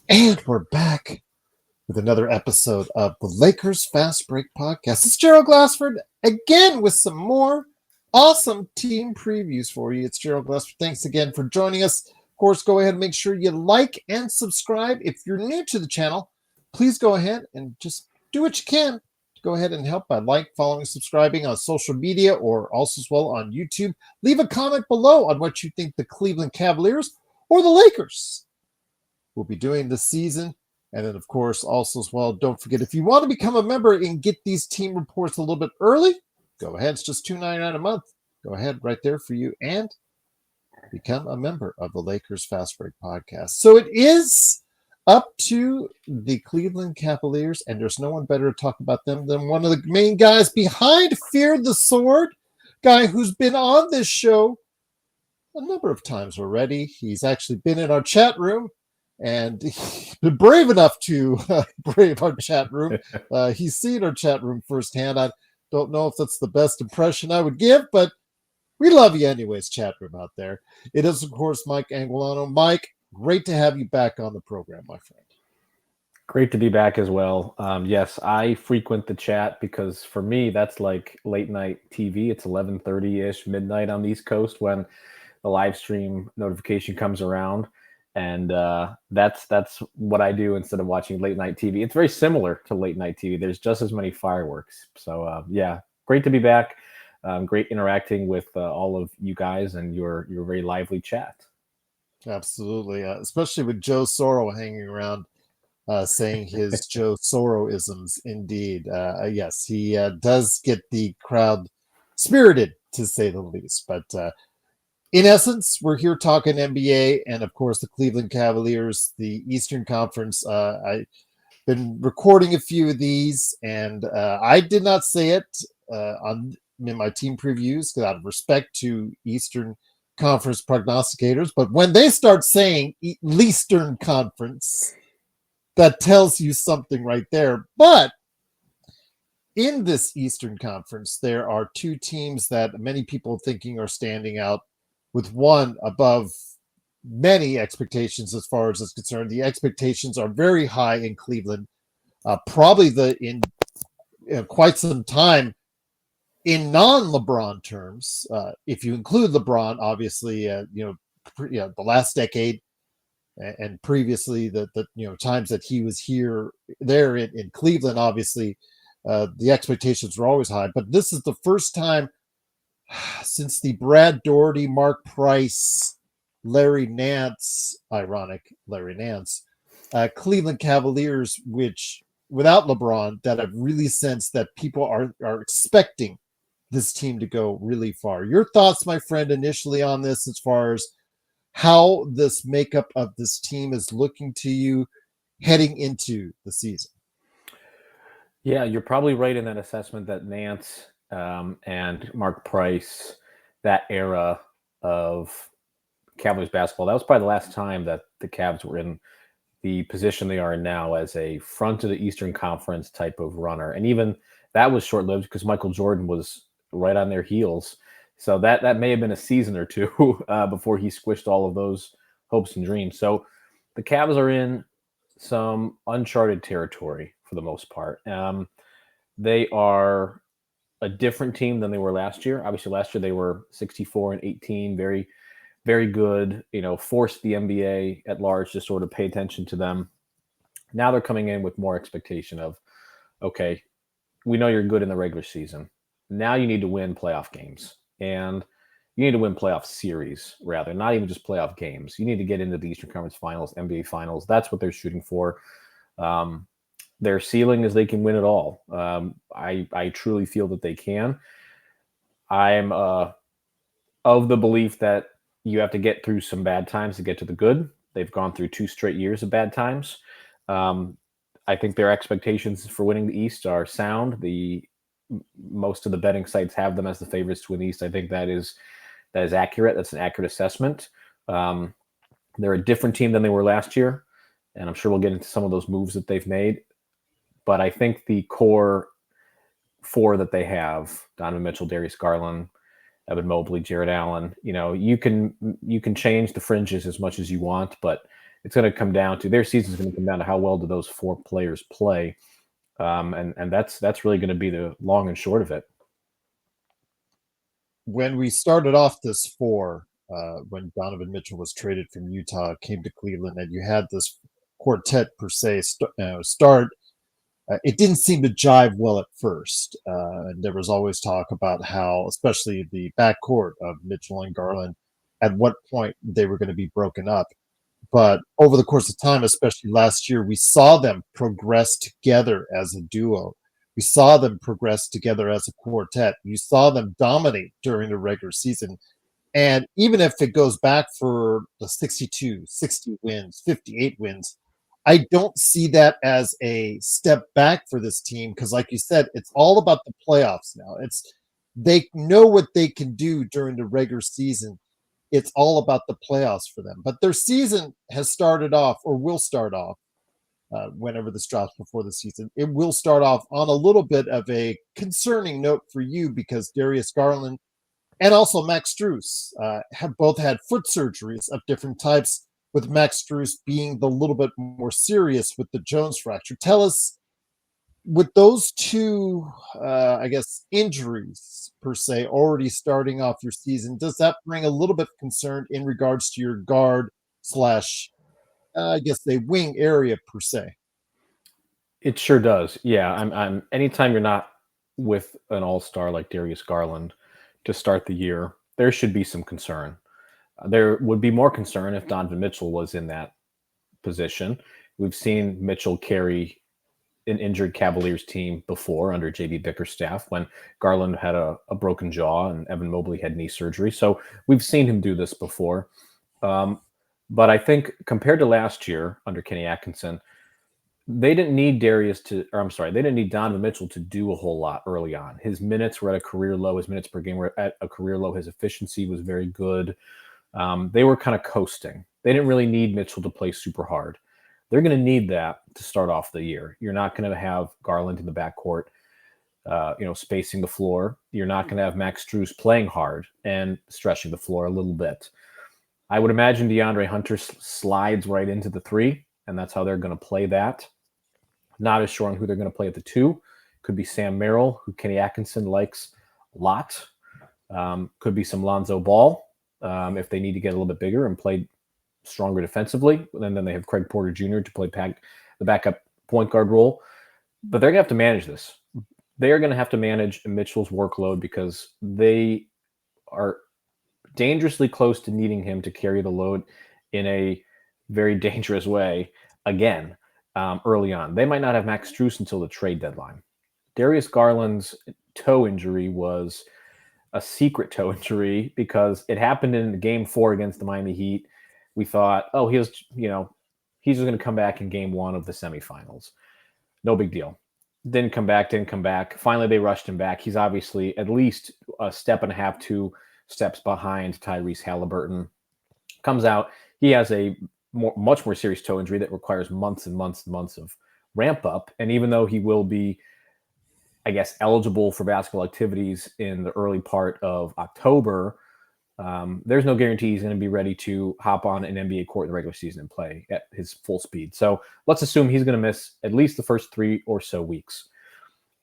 And we're back with another episode of the Lakers Fast Break Podcast. It's Gerald Glassford again with some more awesome team previews for you. It's Gerald Glassford. Thanks again for joining us. Of course, go ahead and make sure you like and subscribe. If you're new to the channel, please go ahead and just do what you can to go ahead and help by following, subscribing on social media or also as well on YouTube. Leave a comment below on what you think the Cleveland Cavaliers or the Lakers will be doing this season. And then, of course, also as well, don't forget, if you want to become a member and get these team reports a little bit early, go ahead. It's just $2.99 a month. Go ahead right there for you and become a member of the Lakers Fast Break Podcast. So it is up to the Cleveland Cavaliers, and there's no one better to talk about them than one of the main guys behind Fear the Sword, guy who's been on this show a number of times already. He's actually been in our chat room and he's been brave enough to brave our chat room. He's seen our chat room firsthand. I don't know if that's the best impression I would give, but we love you anyways, chat room out there. It is, of course, Mike Anguilano. Mike, great to have you back on the program, my friend. Great to be back as well. Yes, I frequent the chat because for me, that's like late night TV. It's 11:30-ish, midnight on the East Coast when the live stream notification comes around. And that's what I do instead of watching late night TV. It's very similar to late night TV. There's just as many fireworks. So yeah, great to be back. Great interacting with all of you guys and your very lively chat. Absolutely, especially with Joe Soro hanging around saying his Joe Soro-isms. Indeed, yes, he does get the crowd spirited, to say the least. But in essence, we're here talking NBA and, of course, the Cleveland Cavaliers, the Eastern Conference. I've been recording a few of these, and I did not say it in my team previews out of respect to Eastern Conference prognosticators. But when they start saying Eastern Conference, that tells you something right there. But in this Eastern Conference, there are two teams that many people thinking are standing out, with one above many expectations as far as it's concerned. The expectations are very high in Cleveland, probably in quite some time in non-LeBron terms. If you include LeBron, obviously, the last decade and previously the times that he was there in Cleveland, obviously, the expectations were always high. But this is the first time since the Brad Daugherty, Mark Price, Larry Nance, ironic Larry Nance, Cleveland Cavaliers, which without LeBron, that I've really sensed that people are expecting this team to go really far. Your thoughts, my friend, initially on this, as far as how this makeup of this team is looking to you heading into the season? Yeah, you're probably right in that assessment that Nance and Mark Price, that era of Cavaliers basketball, that was probably the last time that the Cavs were in the position they are in now as a front of the Eastern Conference type of runner. And even that was short-lived because Michael Jordan was right on their heels. So that may have been a season or two before he squished all of those hopes and dreams. So the Cavs are in some uncharted territory for the most part. They are a different team than they were last year. Obviously, last year they were 64-18, very, very good. Forced the NBA at large to sort of pay attention to them. Now they're coming in with more expectation of, okay, we know you're good in the regular season. Now you need to win playoff games, and you need to win playoff series, rather, not even just playoff games. You need to get into the Eastern Conference Finals, NBA Finals. That's what they're shooting for. Their ceiling is they can win it all. I truly feel that they can. I'm of the belief that you have to get through some bad times to get to the good. They've gone through 2 straight years of bad times. I think their expectations for winning the East are sound. Most of the betting sites have them as the favorites to win the East. I think that is accurate. That's an accurate assessment. They're a different team than they were last year, and I'm sure we'll get into some of those moves that they've made. But I think the core 4 that they have, Donovan Mitchell, Darius Garland, Evan Mobley, Jared Allen, you can change the fringes as much as you want, but it's going to come down to their season's going to come down to how well do those 4 players play, and that's really going to be the long and short of it. When we started off this 4, when Donovan Mitchell was traded from Utah, came to Cleveland, and you had this quartet per se start. It didn't seem to jive well at first. And there was always talk about how, especially the backcourt of Mitchell and Garland, at what point they were going to be broken up. But over the course of time, especially last year, we saw them progress together as a duo. We saw them progress together as a quartet. You saw them dominate during the regular season. And even if it goes back for the 62, 60 wins, 58 wins, I don't see that as a step back for this team because, like you said, it's all about the playoffs now. They know what they can do during the regular season. It's all about the playoffs for them. But their season has started off, or will start off, whenever this drops before the season. It will start off on a little bit of a concerning note for you because Darius Garland and also Max Strus have both had foot surgeries of different types, with Max Strus being the little bit more serious with the Jones fracture. Tell us, with those 2, I guess, injuries per se already starting off your season, does that bring a little bit of concern in regards to your guard slash, I guess, the wing area per se? It sure does. Yeah, I'm anytime you're not with an all-star like Darius Garland to start the year, there should be some concern. There would be more concern if Donovan Mitchell was in that position. We've seen Mitchell carry an injured Cavaliers team before under JB Bickerstaff when Garland had a broken jaw and Evan Mobley had knee surgery. So we've seen him do this before. But I think compared to last year under Kenny Atkinson, they didn't need they didn't need Donovan Mitchell to do a whole lot early on. His minutes were at a career low. His minutes per game were at a career low. His efficiency was very good. They were kind of coasting. They didn't really need Mitchell to play super hard. They're going to need that to start off the year. You're not going to have Garland in the backcourt, spacing the floor. You're not going to have Max Strus playing hard and stretching the floor a little bit. I would imagine DeAndre Hunter slides right into the 3, and that's how they're going to play that. Not as sure on who they're going to play at the 2. Could be Sam Merrill, who Kenny Atkinson likes a lot. Could be some Lonzo Ball. If they need to get a little bit bigger and play stronger defensively. And then they have Craig Porter Jr. to play the backup point guard role. But they're going to have to manage this. They are going to have to manage Mitchell's workload because they are dangerously close to needing him to carry the load in a very dangerous way again early on. They might not have Max Strus until the trade deadline. Darius Garland's toe injury was a secret toe injury because it happened in Game 4 against the Miami Heat. We thought, he's just going to come back in Game 1 of the semifinals. No big deal. Didn't come back. Finally, they rushed him back. He's obviously at least a step and a half, 2 steps behind Tyrese Halliburton. Comes out. He has a much more serious toe injury that requires months and months and months of ramp up. And even though he will be, I guess, eligible for basketball activities in the early part of October, there's no guarantee he's going to be ready to hop on an NBA court in the regular season and play at his full speed. So let's assume he's going to miss at least the first 3 or so weeks.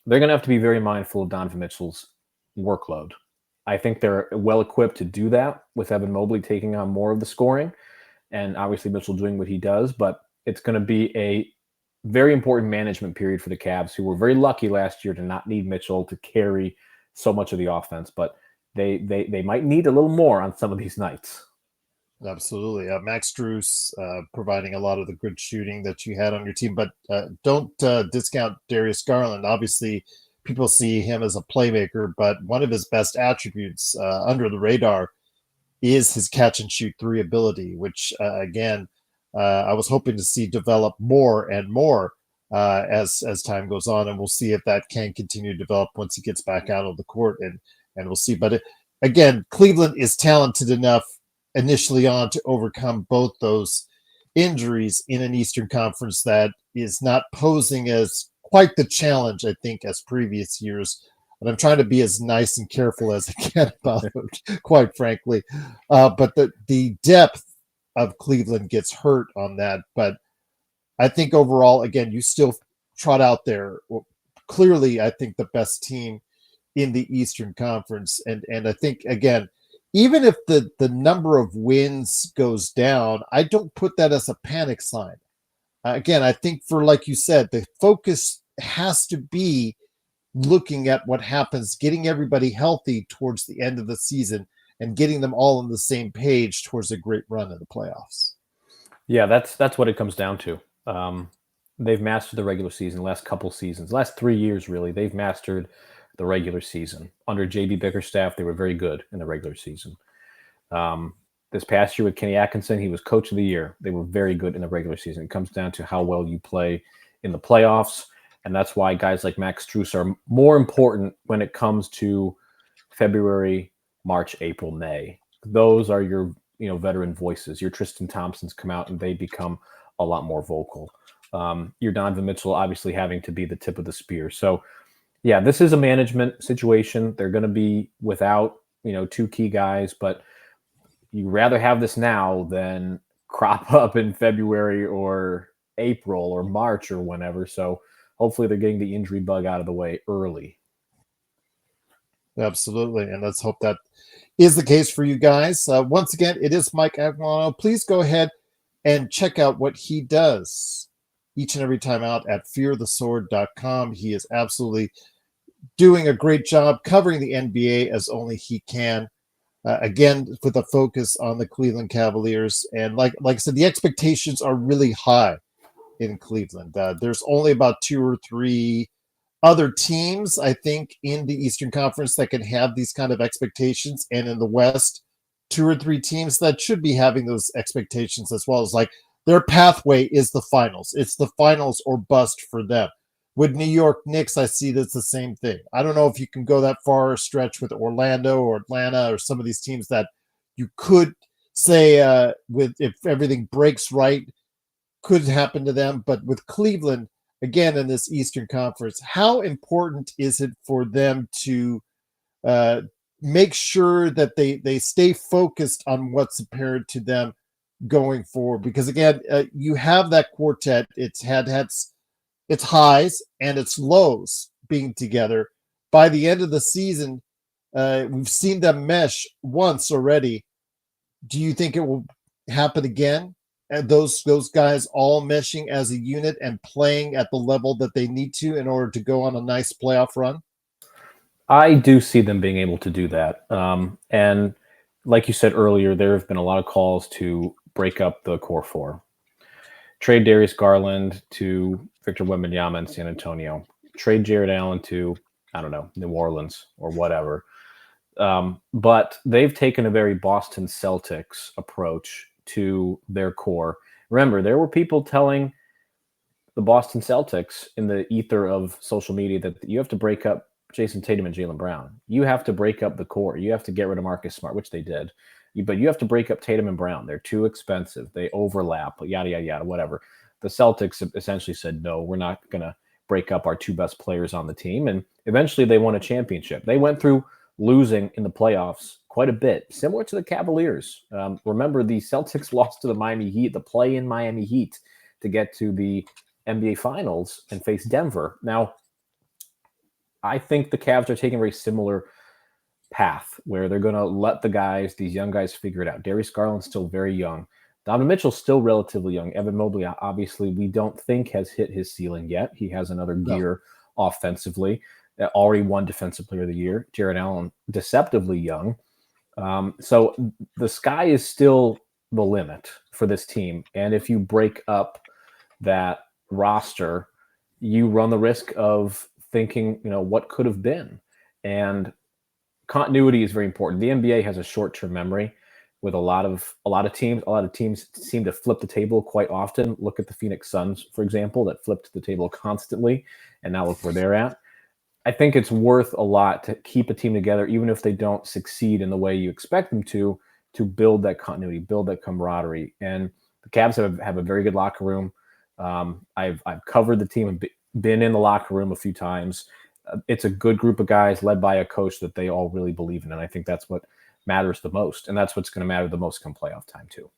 They're going to have to be very mindful of Donovan Mitchell's workload. I think they're well equipped to do that with Evan Mobley taking on more of the scoring and obviously Mitchell doing what he does, but it's going to be a very important management period for the Cavs, who were very lucky last year to not need Mitchell to carry so much of the offense, but they might need a little more on some of these nights. Absolutely. Max Strus providing a lot of the good shooting that you had on your team, but don't discount Darius Garland. Obviously, people see him as a playmaker, but one of his best attributes under the radar is his catch and shoot 3 ability, which again, I was hoping to see develop more and more as time goes on, and we'll see if that can continue to develop once he gets back out on the court, and we'll see. But again, Cleveland is talented enough initially on to overcome both those injuries in an Eastern Conference that is not posing as quite the challenge, I think, as previous years. And I'm trying to be as nice and careful as I can about it, quite frankly. But the depth of Cleveland gets hurt on that. But I think overall, again, you still trot out there clearly, I think, the best team in the Eastern Conference. And I think, again, even if the number of wins goes down, I don't put that as a panic sign. Again, I think for, like you said, the focus has to be looking at what happens, getting everybody healthy towards the end of the season and getting them all on the same page towards a great run in the playoffs. Yeah, that's what it comes down to. They've mastered the regular season the last couple seasons, last 3 years really. They've mastered the regular season. Under JB Bickerstaff, they were very good in the regular season. This past year with Kenny Atkinson, he was coach of the year. They were very good in the regular season. It comes down to how well you play in the playoffs, and that's why guys like Max Strus are more important when it comes to February, March, April, May. Those are your veteran voices. Your Tristan Thompsons come out and they become a lot more vocal. Your Donovan Mitchell obviously having to be the tip of the spear. So yeah, this is a management situation. They're going to be without, 2 key guys, but you rather have this now than crop up in February or April or March or whenever. So hopefully they're getting the injury bug out of the way early. Absolutely. And let's hope that is the case for you guys. Once again, it is Mike Anguilano. Please go ahead and check out what he does each and every time out at fearthesword.com. He is absolutely doing a great job covering the NBA as only he can. Again, with a focus on the Cleveland Cavaliers. And like I said, the expectations are really high in Cleveland. There's only about 2 or 3 other teams, I think, in the Eastern Conference that can have these kind of expectations. And in the West, 2 or 3 teams that should be having those expectations as well. As like their pathway is the finals. It's the finals or bust for them. With New York Knicks, I see that's the same thing. I don't know if you can go that far stretch with Orlando or Atlanta or some of these teams that you could say with if everything breaks right, could happen to them. But with Cleveland, again, in this Eastern Conference, how important is it for them to make sure that they stay focused on what's apparent to them going forward? Because again, you have that quartet. It's had its highs and its lows being together. By the end of the season, we've seen them mesh once already. Do you think it will happen again? And those guys all meshing as a unit and playing at the level that they need to in order to go on a nice playoff run? I do see them being able to do that. And like you said earlier, there have been a lot of calls to break up the core 4. Trade Darius Garland to Victor Wembanyama in San Antonio. Trade Jared Allen to, I don't know, New Orleans or whatever. But they've taken a very Boston Celtics approach to their core. Remember, there were people telling the Boston Celtics in the ether of social media that you have to break up Jason Tatum and Jaylen Brown. You have to break up the core. You have to get rid of Marcus Smart, which they did. But you have to break up Tatum and Brown. They're too expensive. They overlap, yada, yada, yada, whatever. The Celtics essentially said, no, we're not going to break up our 2 best players on the team. And eventually they won a championship. They went through losing in the playoffs quite a bit, similar to the Cavaliers. Remember, the Celtics lost to the Miami Heat, the play-in Miami Heat, to get to the NBA Finals and face Denver. Now, I think the Cavs are taking a very similar path where they're going to let these young guys figure it out. Darius Garland's still very young. Donovan Mitchell's still relatively young. Evan Mobley, obviously, we don't think has hit his ceiling yet. He has another gear offensively. Already won Defensive Player of the Year. Jared Allen, deceptively young. So the sky is still the limit for this team. And if you break up that roster, you run the risk of thinking, what could have been. And continuity is very important. The NBA has a short-term memory with a lot of teams. A lot of teams seem to flip the table quite often. Look at the Phoenix Suns, for example, that flipped the table constantly, and now look where they're at. I think it's worth a lot to keep a team together, even if they don't succeed in the way you expect them to build that continuity, build that camaraderie. And the Cavs have a very good locker room. I've covered the team and been in the locker room a few times. It's a good group of guys led by a coach that they all really believe in. And I think that's what matters the most. And that's what's going to matter the most come playoff time too.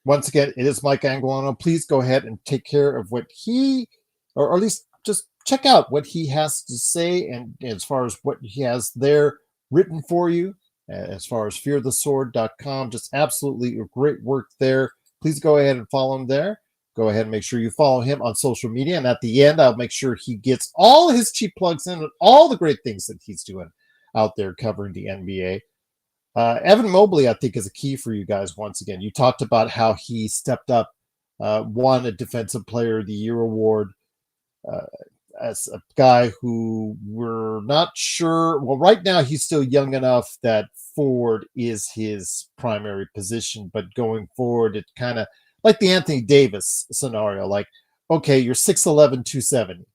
once again, it is Mike Anguilano. Please go ahead and take care of what he, or at least just check out what he has to say, and as far as what he has there written for you, as far as fearthesword.com, just absolutely great work there. Please go ahead and follow him there. Go ahead and make sure you follow him on social media. And at the end, I'll make sure he gets all his cheap plugs in and all the great things that he's doing out there covering the NBA. Evan Mobley, I think, is a key for you guys once again. You talked about how he stepped up, won a Defensive Player of the Year award as a guy who we're not sure. Well, right now he's still young enough that forward is his primary position, but going forward, it kind of like the Anthony Davis scenario. Like, okay, you're 6'11", 270.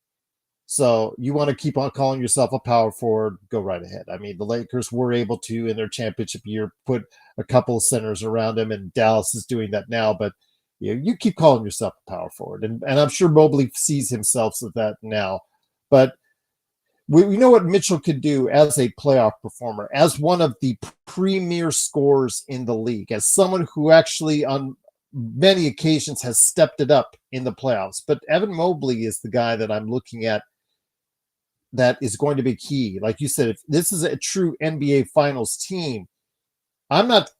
So you want to keep on calling yourself a power forward, go right ahead. I mean, the Lakers were able to, in their championship year, put a couple of centers around him, and Dallas is doing that now. But you keep calling yourself a power forward. And I'm sure Mobley sees himself as that now. But we know what Mitchell could do as a playoff performer, as one of the premier scorers in the league, as someone who actually on many occasions has stepped it up in the playoffs. But Evan Mobley is the guy that I'm looking at that is going to be key. Like you said, if this is a true NBA Finals team, I'm not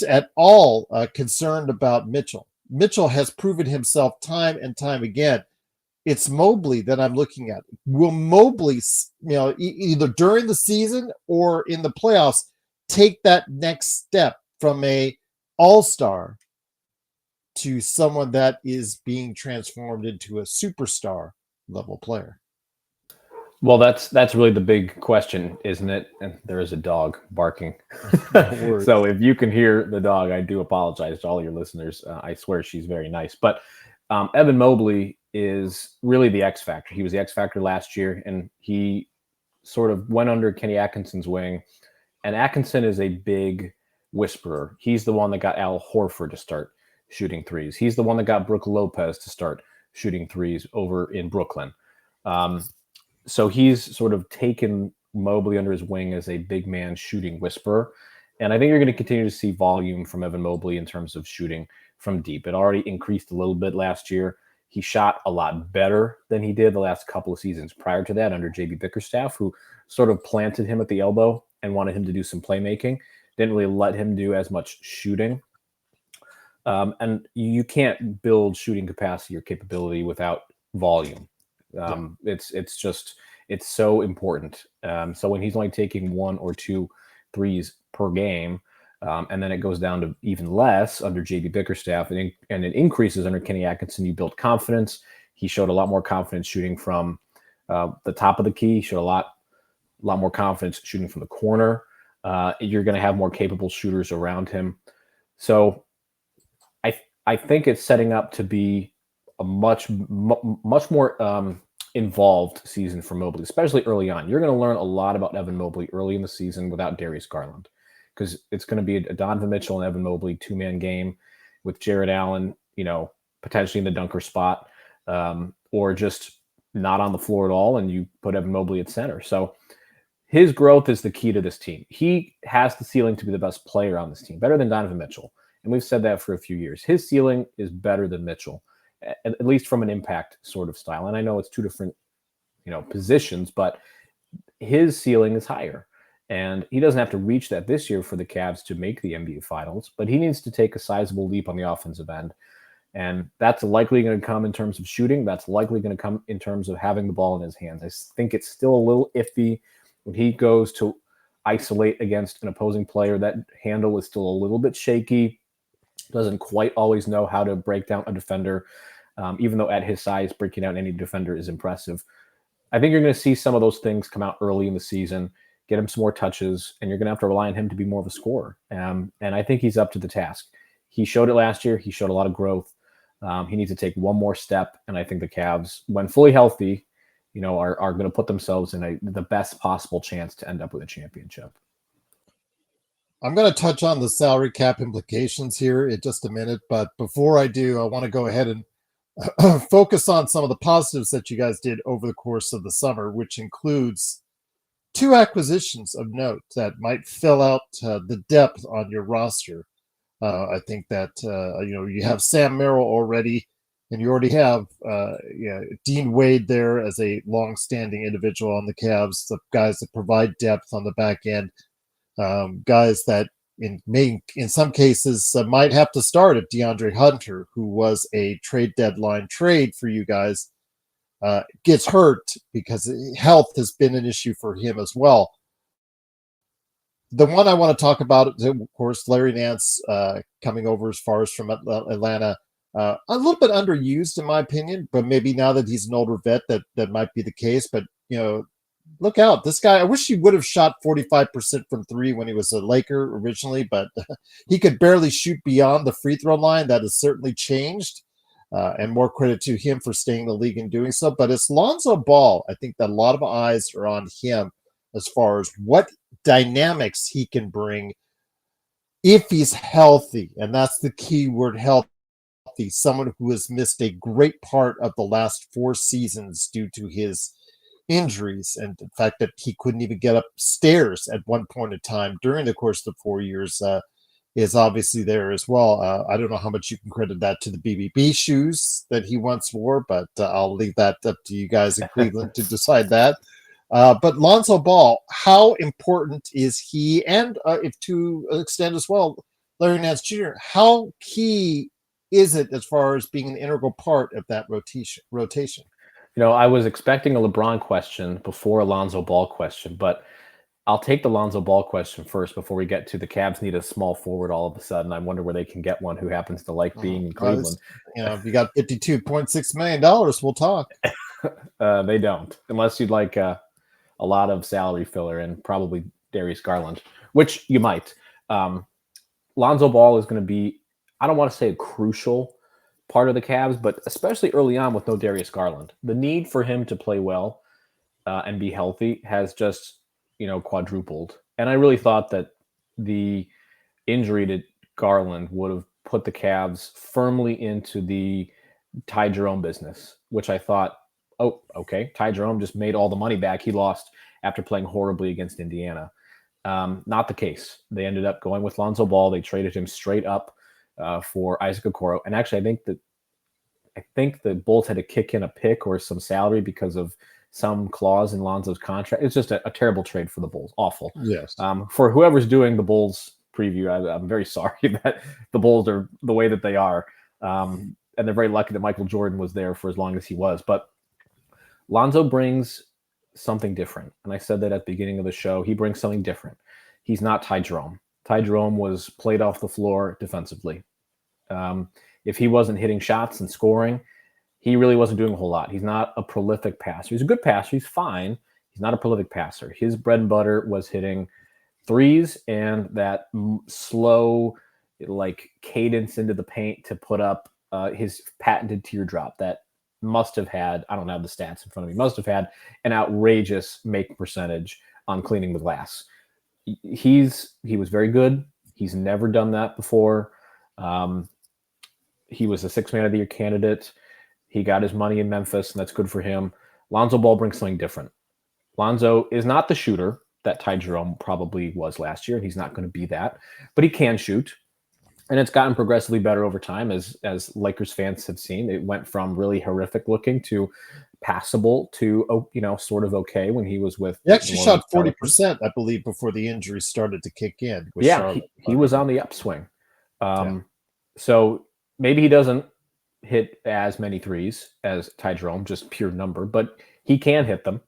at all concerned about Mitchell. Mitchell has proven himself time and time again. It's Mobley that I'm looking at. Will Mobley, either during the season or in the playoffs, take that next step from a all-star to someone that is being transformed into a superstar level player? Well, that's really the big question, isn't it? And there is a dog barking. So if you can hear the dog, I do apologize to all your listeners. I swear she's very nice. But Evan Mobley is really the X factor. He was the X factor last year, and he sort of went under Kenny Atkinson's wing. And Atkinson is a big whisperer. He's the one that got Al Horford to start shooting threes. He's the one that got Brook Lopez to start shooting threes over in Brooklyn. So he's sort of taken Mobley under his wing as a big man shooting whisperer. And I think you're going to continue to see volume from Evan Mobley in terms of shooting from deep. It already increased a little bit last year. He shot a lot better than he did the last couple of seasons prior to that under JB Bickerstaff, who sort of planted him at the elbow and wanted him to do some playmaking. Didn't really let him do as much shooting. And you can't build shooting capacity or capability without volume. It's so important. So when he's only taking 1 or 2 threes per game, and then it goes down to even less under JB Bickerstaff, and it increases under Kenny Atkinson, you build confidence. He showed a lot more confidence shooting from the top of the key. He showed a lot more confidence shooting from the corner. You're going to have more capable shooters around him. So I think it's setting up to be a much more involved season for Mobley, especially early on. You're going to learn a lot about Evan Mobley early in the season without Darius Garland, because it's going to be a Donovan Mitchell and Evan Mobley 2-man game with Jared Allen, potentially in the dunker spot, or just not on the floor at all, and you put Evan Mobley at center. So his growth is the key to this team. He has the ceiling to be the best player on this team, better than Donovan Mitchell. And we've said that for a few years. His ceiling is better than Mitchell, at least from an impact sort of style. And I know it's two different, positions, but his ceiling is higher. And he doesn't have to reach that this year for the Cavs to make the NBA Finals, but he needs to take a sizable leap on the offensive end. And that's likely going to come in terms of shooting. That's likely going to come in terms of having the ball in his hands. I think it's still a little iffy when he goes to isolate against an opposing player. That handle is still a little bit shaky. Doesn't quite always know how to break down a defender, even though at his size, breaking down any defender is impressive. I think you're going to see some of those things come out early in the season, get him some more touches, and you're going to have to rely on him to be more of a scorer. And I think he's up to the task. He showed it last year. He showed a lot of growth. He needs to take one more step, and I think the Cavs, when fully healthy, are going to put themselves in the best possible chance to end up with a championship. I'm going to touch on the salary cap implications here in just a minute, but before I do, I want to go ahead and focus on some of the positives that you guys did over the course of the summer, which includes 2 acquisitions of note that might fill out the depth on your roster. I think that you have Sam Merrill already, and you already have Dean Wade there as a long-standing individual on the Cavs, the guys that provide depth on the back end, guys that in some cases might have to start if DeAndre Hunter, who was a trade deadline trade for you guys, gets hurt, because health has been an issue for him as well. The one I want to talk about is, of course, Larry Nance coming over as far as from Atlanta. A little bit underused, in my opinion, but maybe now that he's an older vet, that might be the case. But, look out. This guy, I wish he would have shot 45% from three when he was a Laker originally, but he could barely shoot beyond the free throw line. That has certainly changed. And more credit to him for staying in the league and doing so. But it's Lonzo Ball. I think that a lot of eyes are on him as far as what dynamics he can bring if he's healthy. And that's the key word, healthy. Someone who has missed a great part of the last 4 seasons due to his injuries, and the fact that he couldn't even get upstairs at one point in time during the course of the 4 years is obviously there as well. I don't know how much you can credit that to the BBB shoes that he once wore, but I'll leave that up to you guys in Cleveland to decide that. But Lonzo Ball, how important is he? And if to extend as well, Larry Nance Jr., how key is it as far as being an integral part of that rotation? I was expecting a LeBron question before a Lonzo Ball question, but I'll take the Lonzo Ball question first before we get to the Cavs need a small forward all of a sudden. I wonder where they can get one who happens to like being in Cleveland. If you got $52.6 million, we'll talk. They don't, unless you'd like a lot of salary filler and probably Darius Garland, which you might. Lonzo Ball is going to be, I don't want to say a crucial part of the Cavs, but especially early on with no Darius Garland. The need for him to play well and be healthy has just, quadrupled. And I really thought that the injury to Garland would have put the Cavs firmly into the Ty Jerome business, which I thought, oh, okay, Ty Jerome just made all the money back he lost after playing horribly against Indiana. Not the case. They ended up going with Lonzo Ball. They traded him straight up for Isaac Okoro. And actually, I think the Bulls had to kick in a pick or some salary because of some clause in Lonzo's contract. It's just a terrible trade for the Bulls. Awful. Yes. For whoever's doing the Bulls preview, I'm very sorry that the Bulls are the way that they are. And they're very lucky that Michael Jordan was there for as long as he was. But Lonzo brings something different. And I said that at the beginning of the show. He brings something different. He's not Ty Jerome. Ty Jerome was played off the floor defensively. If he wasn't hitting shots and scoring, he really wasn't doing a whole lot. He's not a prolific passer. He's a good passer. He's fine. He's not a prolific passer. His bread and butter was hitting threes and that slow, cadence into the paint to put up his patented teardrop that must have had, I don't have the stats in front of me, must have had an outrageous make percentage on cleaning the glass. He was very good. He's never done that before. He was a 6 Man of the Year candidate. He got his money in Memphis, and that's good for him. Lonzo Ball brings something different. Lonzo is not the shooter that Ty Jerome probably was last year, and he's not going to be that, but he can shoot. And it's gotten progressively better over time, as Lakers fans have seen. It went from really horrific looking to passable to, sort of okay when he was with. He actually shot 40%, I believe, before the injury started to kick in. Yeah, he was on the upswing. So maybe he doesn't hit as many threes as Ty Jerome, just pure number, but he can hit them.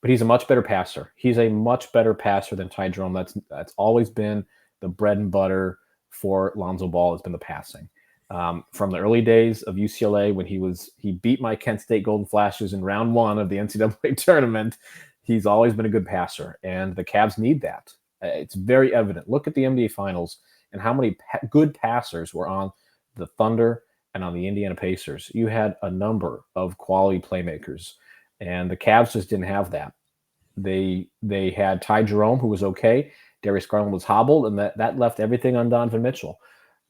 But he's a much better passer. He's a much better passer than Ty Jerome. That's always been the bread and butter for Lonzo Ball, has been the passing. From the early days of UCLA, when he beat my Kent State Golden Flashes in round 1 of the NCAA tournament, he's always been a good passer, and the Cavs need that. It's very evident. Look at the NBA Finals and how many good passers were on the Thunder and on the Indiana Pacers. You had a number of quality playmakers, and the Cavs just didn't have that. They had Ty Jerome, who was okay. Darius Garland was hobbled, and that left everything on Donovan Mitchell.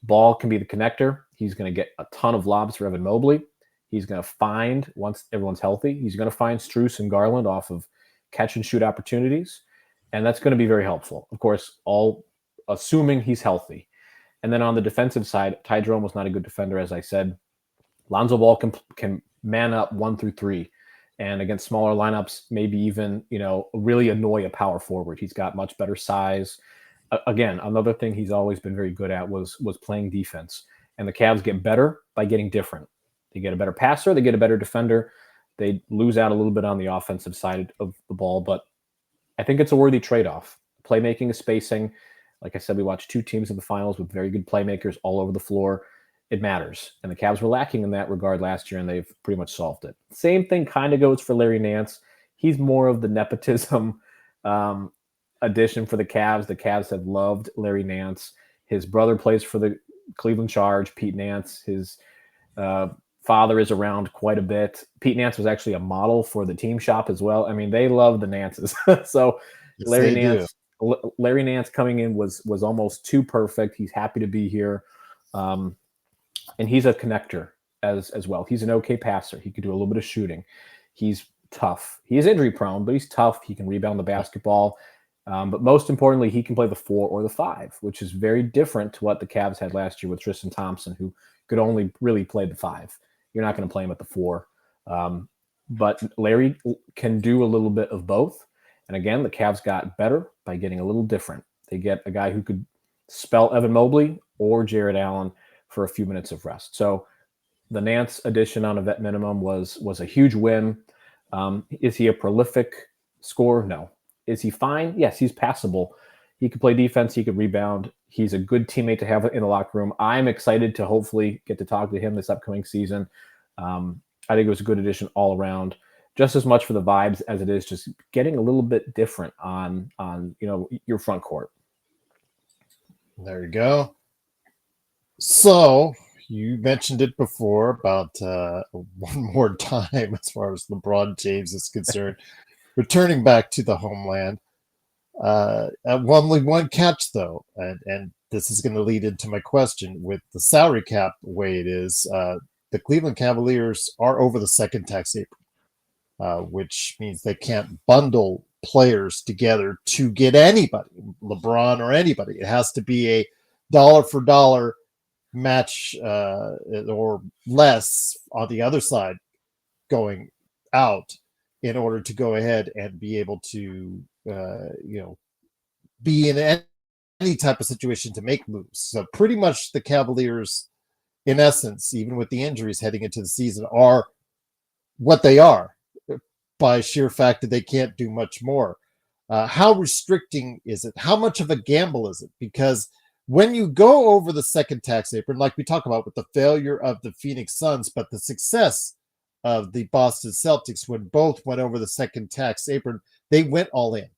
Ball can be the connector. He's going to get a ton of lobs for Evan Mobley. He's going to find, once everyone's healthy, he's going to find Strus and Garland off of catch-and-shoot opportunities, and that's going to be very helpful. Of course, all assuming he's healthy. And then on the defensive side, Ty Jerome was not a good defender, as I said. Lonzo Ball can man up 1 through 3, and against smaller lineups, maybe even really annoy a power forward. He's got much better size. Again, another thing he's always been very good at was playing defense. And the Cavs get better by getting different. They get a better passer, they get a better defender. They lose out a little bit on the offensive side of the ball, but I think it's a worthy trade-off. Playmaking is spacing. Like I said, we watched 2 teams in the finals with very good playmakers all over the floor. It matters. And the Cavs were lacking in that regard last year, and they've pretty much solved it. Same thing kind of goes for Larry Nance. He's more of the nepotism addition for the Cavs. The Cavs have loved Larry Nance. His brother plays for the Cleveland Charge, Pete Nance. His father is around quite a bit. Pete Nance was actually a model for the team shop as well. I mean, they love the Nances. So Yes, Larry Nance coming in was almost too perfect. He's happy to be here. And he's a connector as well. He's an okay passer. He could do a little bit of shooting. He's tough. He is injury prone, but he's tough. He can rebound the basketball. But most importantly, he can play the 4 or the 5, which is very different to what the Cavs had last year with Tristan Thompson, who could only really play the 5. You're not going to play him at the 4. But Larry can do a little bit of both. And again, the Cavs got better by getting a little different. They get a guy who could spell Evan Mobley or Jared Allen for a few minutes of rest. So the Nance addition on a vet minimum was a huge win. Is he a prolific scorer? No. Is he fine? Yes, he's passable. He could play defense. He could rebound. He's a good teammate to have in the locker room. I'm excited to hopefully get to talk to him this upcoming season. I think it was a good addition all around, just as much for the vibes as it is just getting a little bit different on your front court. There you go. So you mentioned it before about one more time as far as LeBron James is concerned, returning back to the homeland. Only one catch, though, and this is going to lead into my question. With the salary cap the way it is, the Cleveland Cavaliers are over the second tax apron, which means they can't bundle players together to get anybody, LeBron or anybody. It has to be a dollar for dollar match or less on the other side going out in order to go ahead and be able to be in any type of situation to make moves. So pretty much the Cavaliers, in essence, even with the injuries heading into the season, are what they are by sheer fact that they can't do much more. How restricting is it? How much of a gamble is it? Because when you go over the second tax apron, like we talk about with the failure of the Phoenix Suns, but the success of the Boston Celtics, when both went over the second tax apron, they went all in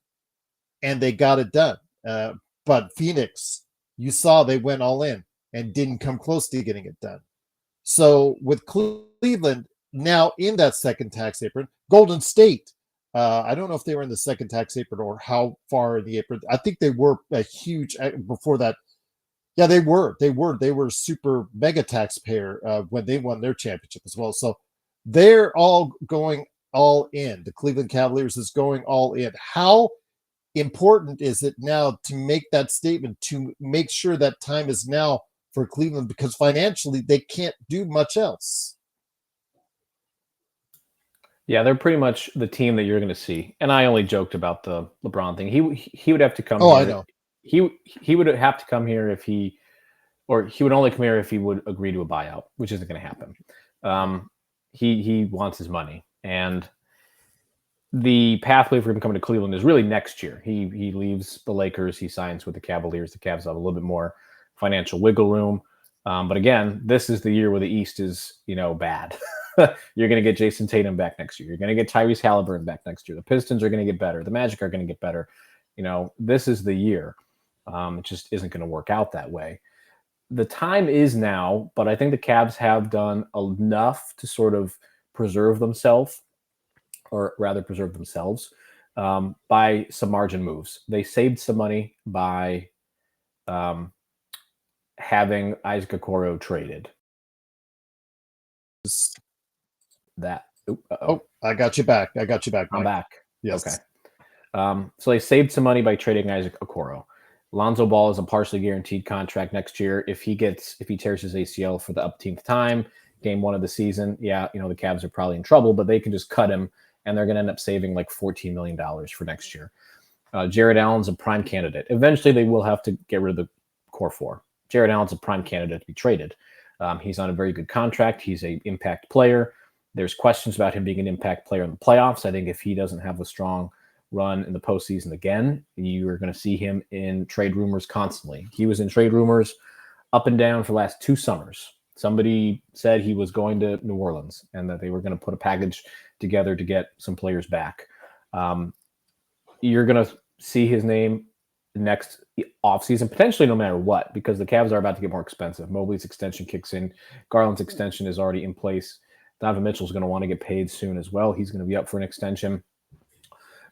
and they got it done. But Phoenix, you saw they went all in and didn't come close to getting it done. So with Cleveland now in that second tax apron, Golden State, I don't know if they were in the second tax apron or how far in the apron. I think they were a huge before that. Yeah, they were super mega taxpayer when they won their championship as well. So they're all going all in. The Cleveland Cavaliers is going all in. How important is it now to make that statement, to make sure that time is now for Cleveland, because financially they can't do much else? Yeah, they're pretty much the team that you're going to see. And I only joked about the LeBron thing. He would have to come here. I know. He would have to come here if he would only come here if he would agree to a buyout, which isn't going to happen. He wants his money, and the pathway for him coming to Cleveland is really next year. He leaves the Lakers, he signs with the Cavaliers. The Cavs have a little bit more financial wiggle room. But again, this is the year where the East is, bad. You're going to get Jason Tatum back next year. You're going to get Tyrese Halliburton back next year. The Pistons are going to get better. The Magic are going to get better. This is the year. It just isn't going to work out that way. The time is now, but I think the Cavs have done enough to sort of preserve themselves by some margin moves. They saved some money by having Isaac Okoro traded. I got you back. I'm back. Yes. Okay. So they saved some money by trading Isaac Okoro. Lonzo Ball is a partially guaranteed contract next year. If he tears his ACL for the upteenth time, game 1 of the season, the Cavs are probably in trouble, but they can just cut him, and they're going to end up saving like $14 million for next year. Jared Allen's a prime candidate. Eventually, they will have to get rid of the core 4. Jared Allen's a prime candidate to be traded. He's on a very good contract. He's an impact player. There's questions about him being an impact player in the playoffs. I think if he doesn't have a strong run in the postseason again, you are going to see him in trade rumors constantly. He was in trade rumors up and down for the last 2 summers. Somebody said he was going to New Orleans and that they were going to put a package together to get some players back. You're going to see his name next offseason, potentially no matter what, because the Cavs are about to get more expensive. Mobley's extension kicks in. Garland's extension is already in place. Donovan Mitchell's going to want to get paid soon as well. He's going to be up for an extension.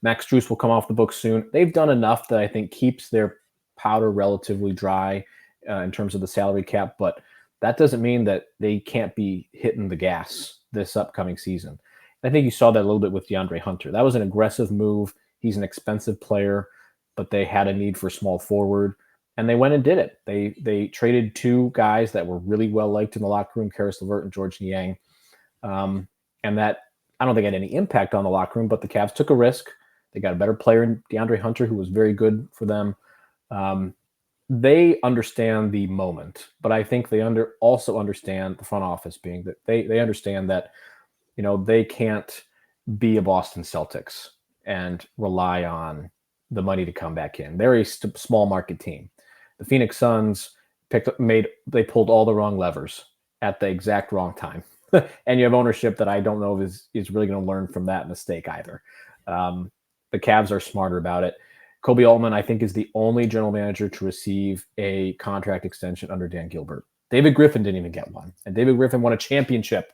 Max Strus will come off the books soon. They've done enough that I think keeps their powder relatively dry in terms of the salary cap, but that doesn't mean that they can't be hitting the gas this upcoming season. I think you saw that a little bit with DeAndre Hunter. That was an aggressive move. He's an expensive player, but they had a need for small forward, and they went and did it. They traded 2 guys that were really well liked in the locker room, Karis LeVert and George Niang, and that I don't think had any impact on the locker room, but the Cavs took a risk. They got a better player in DeAndre Hunter, who was very good for them. They understand the moment, but I think they also understand the front office being that they understand that, they can't be a Boston Celtics and rely on the money to come back in. They're a small market team. The Phoenix Suns they pulled all the wrong levers at the exact wrong time. And you have ownership that I don't know is really going to learn from that mistake either. The Cavs are smarter about it. Kobe Altman, I think, is the only general manager to receive a contract extension under Dan Gilbert. David Griffin didn't even get one. And David Griffin won a championship.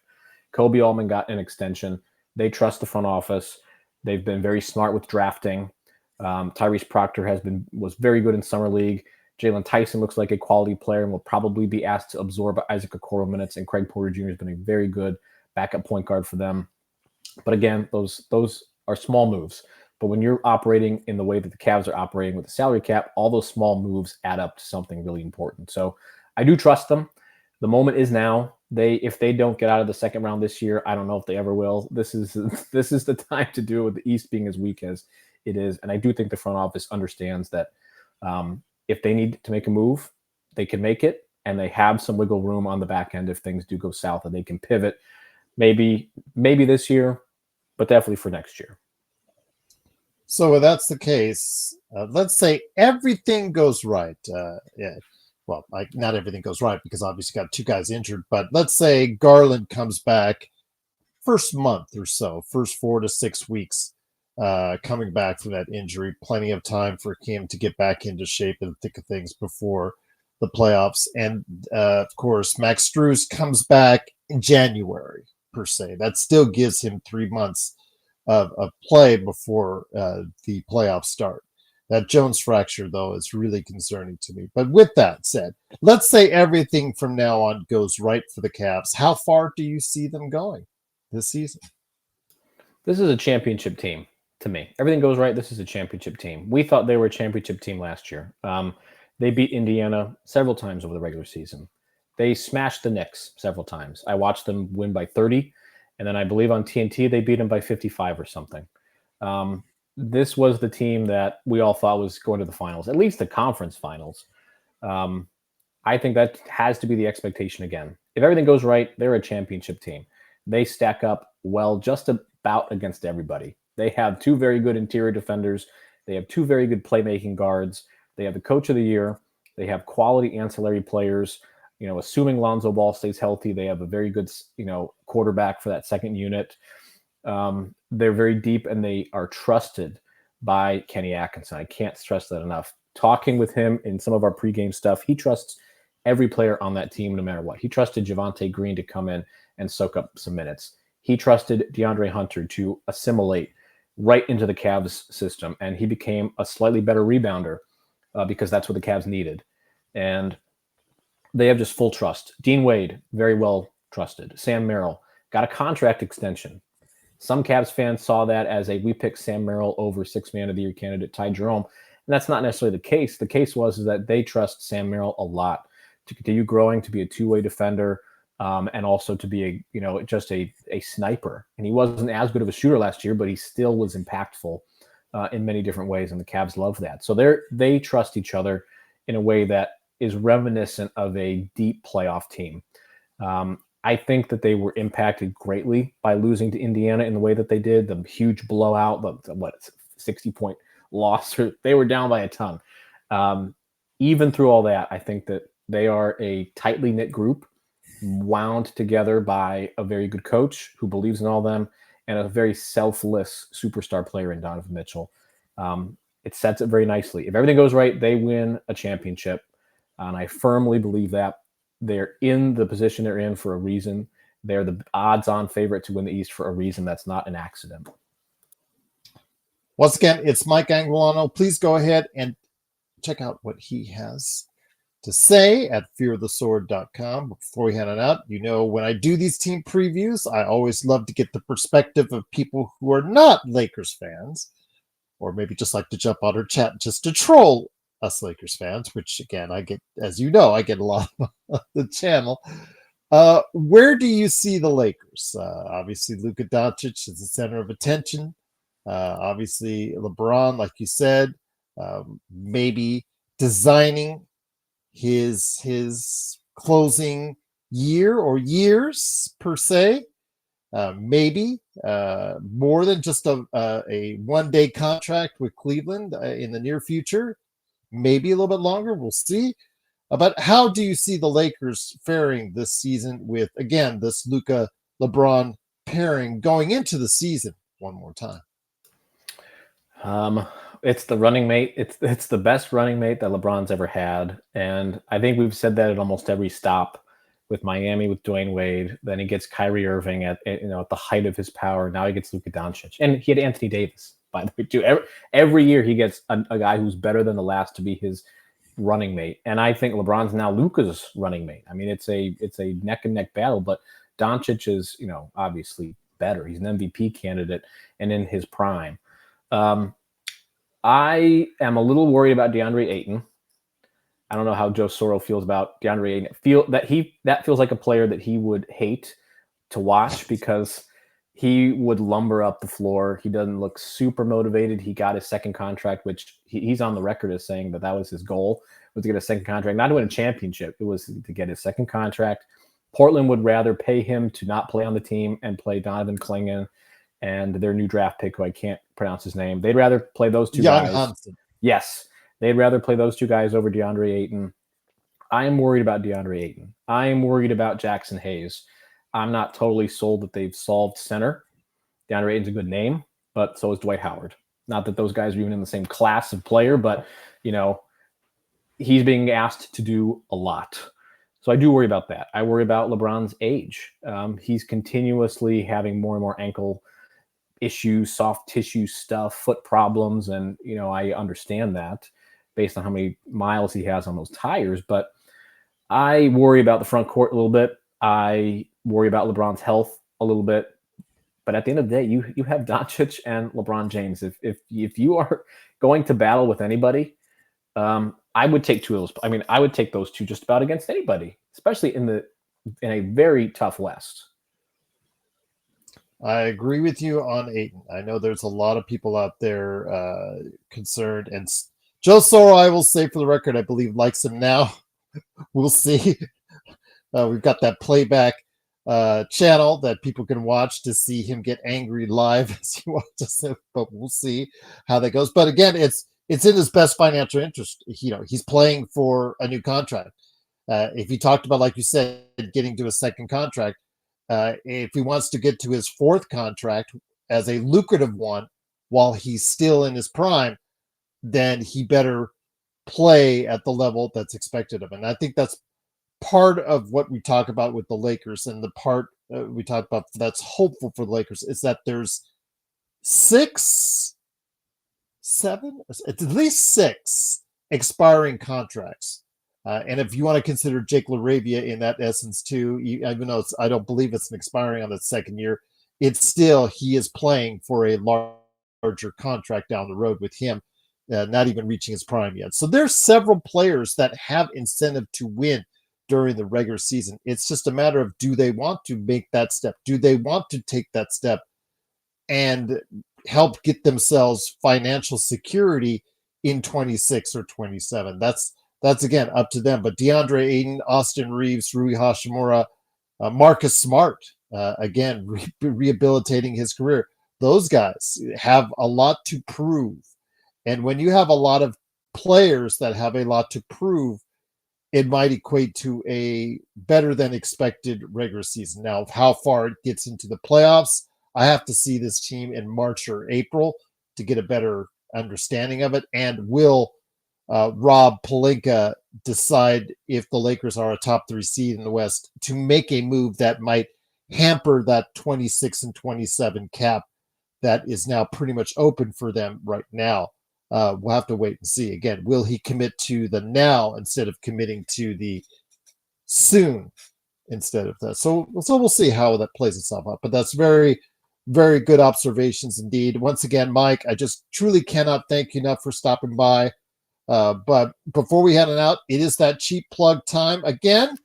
Kobe Altman got an extension. They trust the front office. They've been very smart with drafting. Tyrese Proctor was very good in summer league. Jalen Tyson looks like a quality player and will probably be asked to absorb Isaac Okoro minutes. And Craig Porter Jr. has been a very good backup point guard for them. But again, those are small moves. But when you're operating in the way that the Cavs are operating with the salary cap, all those small moves add up to something really important. So I do trust them. The moment is now. If they don't get out of the second round this year, I don't know if they ever will. This is the time to do it, with the East being as weak as it is. And I do think the front office understands that if they need to make a move, they can make it, and they have some wiggle room on the back end if things do go south, and they can pivot maybe this year, but definitely for next year. So if that's the case, let's say everything goes right. Well, not everything goes right because obviously got 2 guys injured, but let's say Garland comes back first month or so, first 4 to 6 weeks coming back from that injury. Plenty of time for him to get back into shape and the thick of things before the playoffs. And, of course, Max Strus comes back in January, per se. That still gives him 3 months of play before the playoffs start. That Jones fracture, though, is really concerning to me. But with that said, let's say everything from now on goes right for the Cavs. How far do you see them going this season? This is a championship team to me. Everything goes right. This is a championship team. We thought they were a championship team last year. They beat Indiana several times over the regular season. They smashed the Knicks several times. I watched them win by 30. And then I believe on TNT, they beat them by 55 or something. This was the team that we all thought was going to the finals, at least the conference finals. I think that has to be the expectation again. If everything goes right, they're a championship team. They stack up well just about against everybody. They have 2 very good interior defenders. They have 2 very good playmaking guards. They have the coach of the year. They have quality ancillary players. Assuming Lonzo Ball stays healthy, they have a very good, quarterback for that second unit. They're very deep, and they are trusted by Kenny Atkinson. I can't stress that enough. Talking with him in some of our pregame stuff, he trusts every player on that team no matter what. He trusted Javonte Green to come in and soak up some minutes. He trusted DeAndre Hunter to assimilate right into the Cavs system, and he became a slightly better rebounder because that's what the Cavs needed. And they have just full trust. Dean Wade, very well trusted. Sam Merrill got a contract extension. Some Cavs fans saw that as we picked Sam Merrill over 6th man of the year candidate Ty Jerome. And that's not necessarily the case. The case was that they trust Sam Merrill a lot to continue growing, to be a two-way defender, and also to be just a sniper. And he wasn't as good of a shooter last year, but he still was impactful in many different ways, and the Cavs love that. So they trust each other in a way that is reminiscent of a deep playoff team. I think that they were impacted greatly by losing to Indiana in the way that they did, the huge blowout, the 60-point loss. They were down by a ton. Even through all that, I think that they are a tightly knit group, wound together by a very good coach who believes in all them, and a very selfless superstar player in Donovan Mitchell. It sets it very nicely. If everything goes right, they win a championship. And I firmly believe that they're in the position they're in for a reason. They're the odds-on favorite to win the East for a reason. That's not an accident. Once again, it's Mike Anguilano. Please go ahead and check out what he has to say at fearthesword.com. Before we hand it out, when I do these team previews, I always love to get the perspective of people who are not Lakers fans, or maybe just like to jump on our chat just to troll us Lakers fans, which again, I get, as you know, I get a lot on the channel. Where do you see the Lakers? Obviously, Luka Doncic is the center of attention. Obviously, LeBron, like you said, maybe designing his closing year or years per se. Maybe more than just a one-day contract with Cleveland in the near future. Maybe a little bit longer. We'll see. But how do you see the Lakers faring this season with, again, this Luka LeBron pairing going into the season one more time? It's the running mate. It's the best running mate that LeBron's ever had. And I think we've said that at almost every stop with Miami, with Dwayne Wade. Then he gets Kyrie Irving at the height of his power. Now he gets Luka Doncic. And he had Anthony Davis, by the way, too. Every year he gets a guy who's better than the last to be his running mate. And I think LeBron's now Luka's running mate. I mean, it's a neck and neck battle, but Doncic is, obviously better. He's an MVP candidate and in his prime. I am a little worried about DeAndre Ayton. I don't know how Joe Soro feels about DeAndre Ayton. That feels like a player that he would hate to watch because he would lumber up the floor. He doesn't look super motivated. He got his second contract, which he's on the record as saying that was his goal, was to get a second contract, not to win a championship. It was to get his second contract. Portland would rather pay him to not play on the team and play Donovan Clingan and their new draft pick, who I can't pronounce his name. They'd rather play those two guys. Hansen. Yes. They'd rather play those two guys over DeAndre Ayton. I am worried about DeAndre Ayton. I am worried about Jackson Hayes. I'm not totally sold that they've solved center. DeAndre Ayton's a good name, but so is Dwight Howard. Not that those guys are even in the same class of player, but, he's being asked to do a lot. So I do worry about that. I worry about LeBron's age. He's continuously having more and more ankle issues, soft tissue stuff, foot problems. And, I understand that based on how many miles he has on those tires. But I worry about the front court a little bit. I worry about LeBron's health a little bit. But at the end of the day, you have Doncic and LeBron James. If you are going to battle with anybody, I would take two of those. I mean, I would take those two just about against anybody, especially in a very tough West. I agree with you on Ayton. I know there's a lot of people out there concerned. And Joe Soro, I will say for the record, I believe likes him now. We'll see. We've got that playback channel that people can watch to see him get angry live as he watches it. But we'll see how that goes. But again, it's in his best financial interest. He's playing for a new contract. If he talked about, like you said, getting to a second contract, if he wants to get to his fourth contract as a lucrative one while he's still in his prime, then he better play at the level that's expected of him. And I think that's part of what we talk about with the Lakers, and the part we talk about that's hopeful for the Lakers is that there's at least six expiring contracts. And if you want to consider Jake LaRavia in that essence too, even though I don't believe it's an expiring on the second year, it's still, he is playing for a larger contract down the road with him. not even reaching his prime yet. So there's several players that have incentive to win during the regular season. It's just a matter of, do they want to make that step? Do they want to take that step and help get themselves financial security in 26 or 27? That's again up to them. But DeAndre Ayton, Austin Reeves, Rui Hashimura, Marcus Smart, again, rehabilitating his career. Those guys have a lot to prove. And when you have a lot of players that have a lot to prove, it might equate to a better than expected regular season. Now, how far it gets into the playoffs, I have to see this team in March or April to get a better understanding of it. And will Rob Pelinka decide, if the Lakers are a top 3 seed in the West, to make a move that might hamper that 26 and 27 cap that is now pretty much open for them right now? We'll have to wait and see. Again, will he commit to the now instead of committing to the soon instead of that? So we'll see how that plays itself out. But that's very, very good observations indeed. Once again, Mike, I just truly cannot thank you enough for stopping by. But before we head on out, it is that cheap plug time. Again,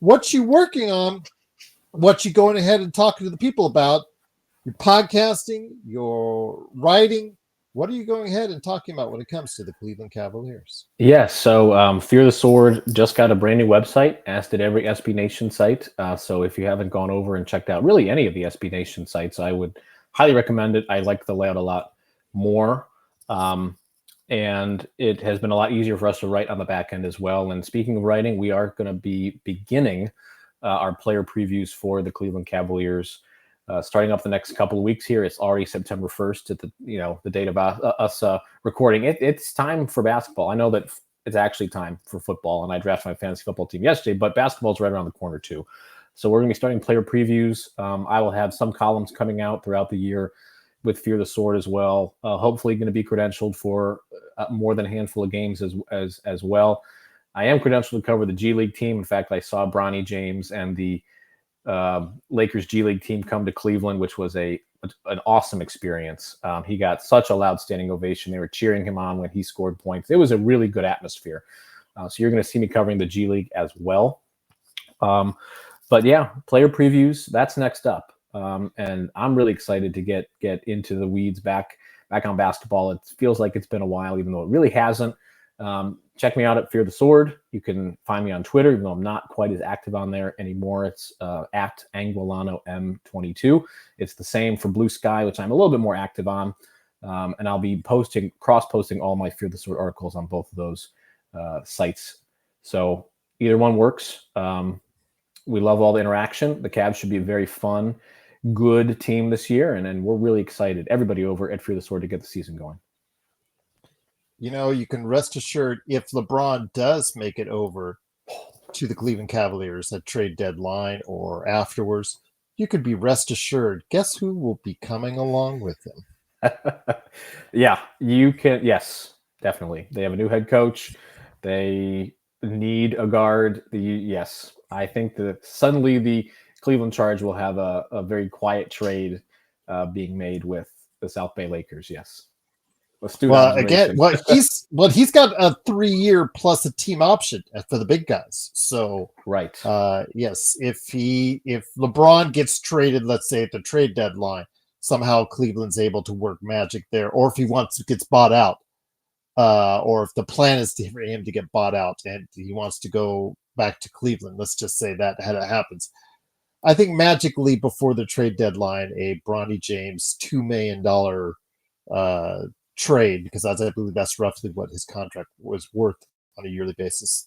what you working on, what you going ahead and talking to the people about, your podcasting, your writing. What are you going ahead and talking about when it comes to the Cleveland Cavaliers? Yes, so Fear the Sword just got a brand new website, as did every SB Nation site. So if you haven't gone over and checked out really any of the SB Nation sites, I would highly recommend it. I like the layout a lot more. And it has been a lot easier for us to write on the back end as well. And speaking of writing, we are going to be beginning our player previews for the Cleveland Cavaliers. Starting up the next couple of weeks here. It's already September 1st at the date of us recording. It's time for basketball. I know that it's actually time for football, and I drafted my fantasy football team yesterday, but basketball is right around the corner too. So we're going to be starting player previews. I will have some columns coming out throughout the year with Fear the Sword as well. Hopefully going to be credentialed for more than a handful of games as well. I am credentialed to cover the G League team. In fact, I saw Bronny James and the Lakers G League team come to Cleveland, which was an awesome experience. He got such a loud standing ovation. They were cheering him on when he scored points. It was a really good atmosphere. So you're going to see me covering the G League as well. But yeah, player previews, that's next up. And I'm really excited to get into the weeds back on basketball. It feels like it's been a while, even though it really hasn't. Check me out at Fear the Sword. You can find me on Twitter, even though I'm not quite as active on there anymore. It's at Anguilano M22. It's the same for BlueSky, which I'm a little bit more active on. And I'll be cross-posting all my Fear the Sword articles on both of those sites. So either one works. We love all the interaction. The Cavs should be a very fun, good team this year. And we're really excited, everybody over at Fear the Sword, to get the season going. You can rest assured, if LeBron does make it over to the Cleveland Cavaliers at trade deadline or afterwards, you could be rest assured. Guess who will be coming along with him? Yeah, you can. Yes, definitely. They have a new head coach. They need a guard. Yes, I think that suddenly the Cleveland Charge will have a very quiet trade being made with the South Bay Lakers. Yes. Well, again, he's got a 3-year plus a team option for the big guys. So right, yes, if LeBron gets traded, let's say at the trade deadline, somehow Cleveland's able to work magic there, or if he gets bought out, or if the plan is for him to get bought out and he wants to go back to Cleveland, let's just say that happens. I think magically before the trade deadline, a Bronny James $2 million trade, because I believe that's roughly what his contract was worth on a yearly basis,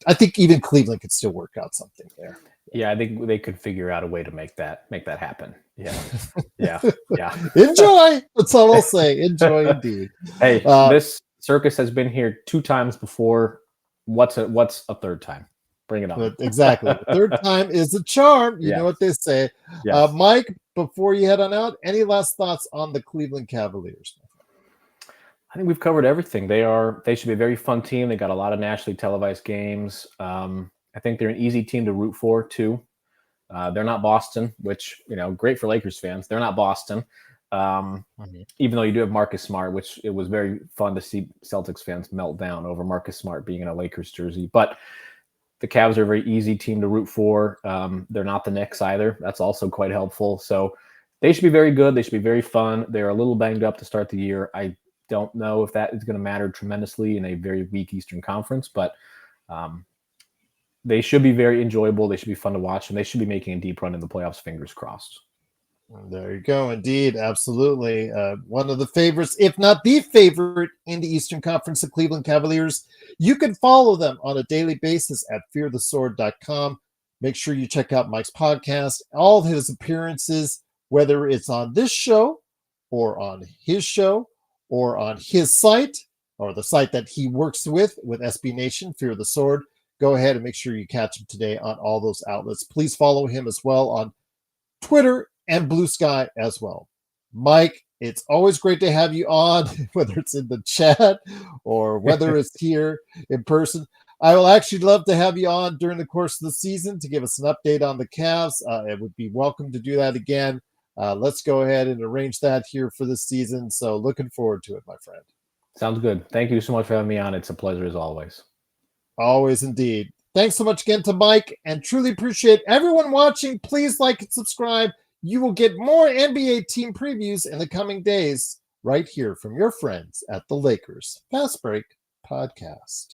I think even Cleveland could still work out something there. Yeah, I think they could figure out a way to make that happen. Yeah. Enjoy. That's all I'll say. Enjoy indeed. Hey, this circus has been here 2 times before. What's a third time? Bring it on. Exactly. Third time is a charm. You know what they say. Yes. Mike, before you head on out, any last thoughts on the Cleveland Cavaliers? I think we've covered everything. They should be a very fun team. They got a lot of nationally televised games. I think they're an easy team to root for too. They're not Boston, which, great for Lakers fans. They're not Boston. Even though you do have Marcus Smart, which it was very fun to see Celtics fans melt down over Marcus Smart being in a Lakers jersey. But the Cavs are a very easy team to root for. They're not the Knicks either. That's also quite helpful. So they should be very good. They should be very fun. They're a little banged up to start the year. I don't know if that is going to matter tremendously in a very weak Eastern Conference, but they should be very enjoyable. They should be fun to watch, and they should be making a deep run in the playoffs, fingers crossed. There you go. Indeed. Absolutely. One of the favorites, if not the favorite in the Eastern Conference, the Cleveland Cavaliers. You can follow them on a daily basis at fearthesword.com. Make sure you check out Mike's podcast, all his appearances, whether it's on this show or on his show or on his site or the site that he works with SB Nation, Fear the Sword. Go ahead and make sure you catch him today on all those outlets. Please follow him as well on Twitter and BlueSky as well. Mike, it's always great to have you on, whether it's in the chat or whether it's here in person. I will actually love to have you on during the course of the season to give us an update on the Cavs. It would be welcome to do that again. Let's go ahead and arrange that here for this season. So looking forward to it, my friend. Sounds good. Thank you so much for having me on. It's a pleasure as always. Always indeed. Thanks so much again to Mike, and truly appreciate everyone watching. Please like and subscribe. You will get more NBA team previews in the coming days right here from your friends at the Lakers Fast Break Podcast.